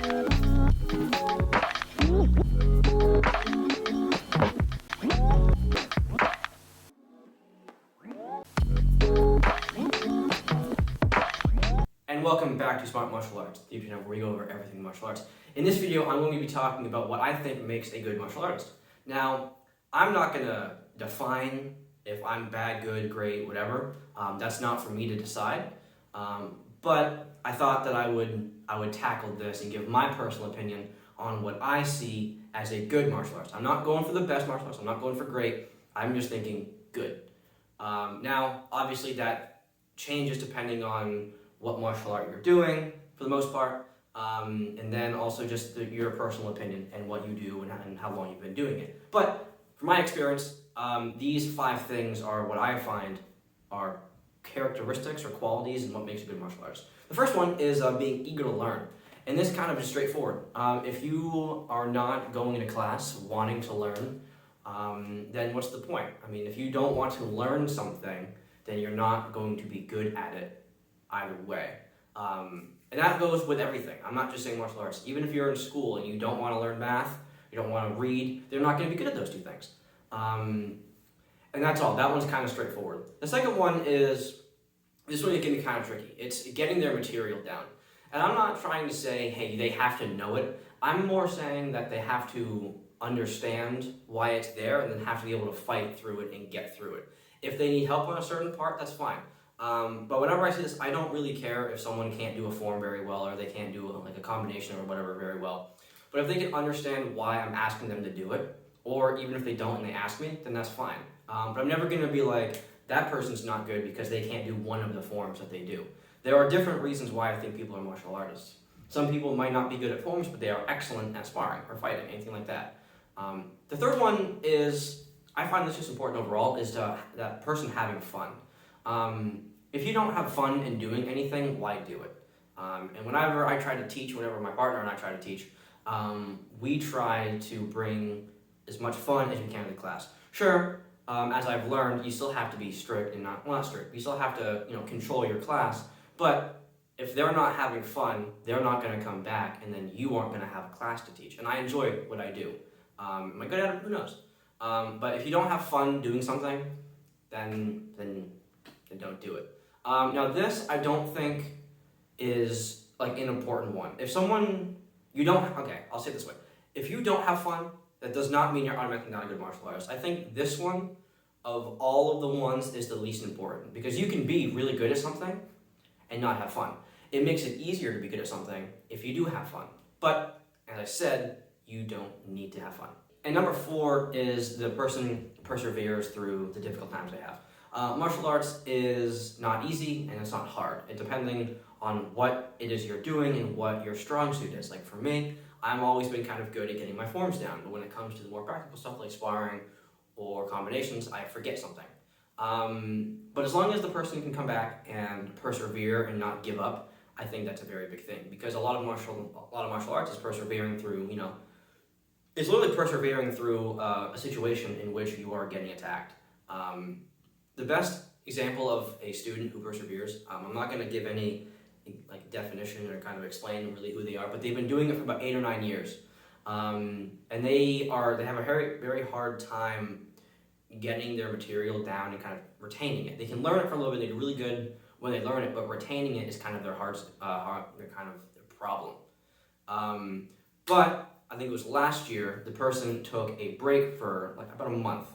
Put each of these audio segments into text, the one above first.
And welcome back to Smart Martial Arts, the YouTube channel where we go over everything martial arts. In this video, I'm going to be talking about what I think makes a good martial artist. Now, I'm not going to define if I'm bad, good, great, whatever. That's not for me to decide. But I thought that I would tackle this and give my personal opinion on what I see as a good martial artist. I'm not going for the best martial artist. I'm not going for great. I'm just thinking good. Now, obviously, that changes depending on what martial art you're doing, for the most part, and then also just your personal opinion and what you do and how long you've been doing it. But from my experience, these 5 things are what I find are characteristics or qualities and what makes a good martial artist. The first one is being eager to learn, and this kind of is straightforward. If you are not going into class wanting to learn, then what's the point? I mean, if you don't want to learn something, then you're not going to be good at it either way. And that goes with everything. I'm not just saying martial arts. Even if you're in school and you don't want to learn math, you don't want to read, they're not going to be good at those 2 things. And that's all. That one's kind of straightforward. The second one is, this one can be kind of tricky. It's getting their material down. And I'm not trying to say, hey, they have to know it. I'm more saying that they have to understand why it's there and then have to be able to fight through it and get through it. If they need help on a certain part, that's fine. But whenever I see this, I don't really care if someone can't do a form very well or they can't do a combination or whatever very well. But if they can understand why I'm asking them to do it, or even if they don't and they ask me, then that's fine. But I'm never going to be like, that person's not good because they can't do one of the forms that they do. There are different reasons why I think people are martial artists. Some people might not be good at forms, but they are excellent at sparring or fighting, anything like that. The third one is, I find this just important overall, is that person having fun. If you don't have fun in doing anything, why do it? And whenever I try to teach, whenever my partner and I try to teach, we try to bring as much fun as we can to the class. Sure, as I've learned, you still have to be strict and not strict. You still have to, control your class. But if they're not having fun, they're not going to come back, and then you aren't going to have a class to teach. And I enjoy what I do. Am I good at it? Who knows? But if you don't have fun doing something, then don't do it. Now this, I don't think is like an important one. If someone, I'll say it this way. If you don't have fun, that does not mean you're automatically not a good martial artist. I think this one, of all of the ones, is the least important. Because you can be really good at something and not have fun. It makes it easier to be good at something if you do have fun. But, as I said, you don't need to have fun. And number 4 is the person perseveres through the difficult times they have. Martial arts is not easy and it's not hard. It depending on what it is you're doing and what your strong suit is. Like for me, I've always been kind of good at getting my forms down, but when it comes to the more practical stuff like sparring or combinations, I forget something. But as long as the person can come back and persevere and not give up, I think that's a very big thing. Because a lot of martial arts is persevering through, it's literally persevering through a situation in which you are getting attacked. The best example of a student who perseveres, I'm not going to give any definition or kind of explain really who they are, but they've been doing it for about 8 or 9 years. And they have a very, very hard time getting their material down and kind of retaining it. They can learn it for a little bit, they do really good when they learn it, but retaining it is kind of their problem. But I think it was last year, the person took a break for about a month.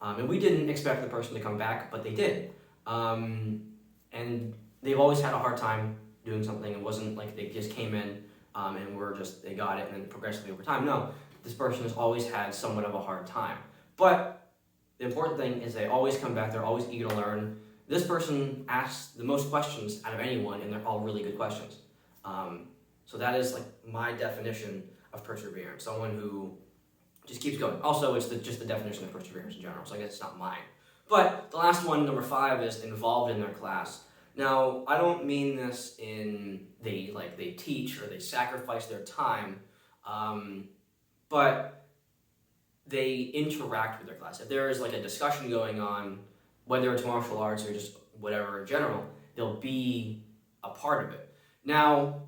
And we didn't expect the person to come back, but they did. And they've always had a hard time doing something. It wasn't like they just came in and they got it and then progressively over time. No, this person has always had somewhat of a hard time. But the important thing is they always come back, they're always eager to learn. This person asks the most questions out of anyone, and they're all really good questions. So that is my definition of perseverance, someone who just keeps going. Also, it's just the definition of perseverance in general, so I guess it's not mine. But the last one, number 5, is involved in their class. Now, I don't mean this in they teach or they sacrifice their time, but they interact with their class. If there is a discussion going on, whether it's martial arts or just whatever in general, they'll be a part of it. Now,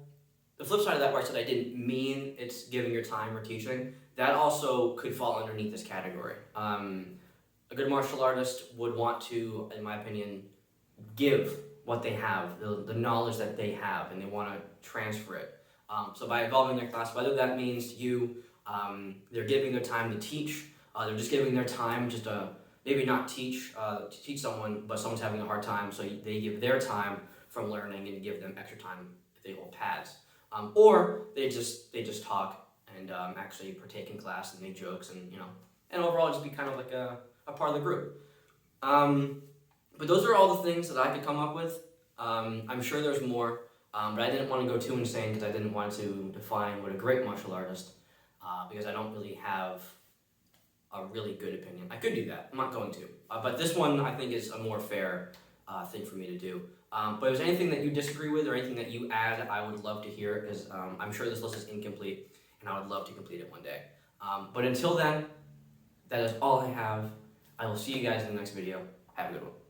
the the flip side of that, where I said I didn't mean it's giving your time or teaching, that also could fall underneath this category. A good martial artist would want to, in my opinion, give what they have, the knowledge that they have, and they want to transfer it. So by involving their class, whether that means they're giving their time to teach, they're just giving their time just to maybe not teach someone, but someone's having a hard time, so they give their time from learning and give them extra time if they hold pads. Or they just talk and actually partake in class and make jokes and overall just be kind of like a part of the group. But those are all the things that I could come up with. I'm sure there's more, but I didn't want to go too insane because I didn't want to define what a great martial artist, because I don't really have a really good opinion. I could do that. I'm not going to. But this one I think is a more fair thing for me to do. But if there's anything that you disagree with or anything that you add, I would love to hear it, because I'm sure this list is incomplete and I would love to complete it one day. But until then, that is all I have. I will see you guys in the next video. Have a good one.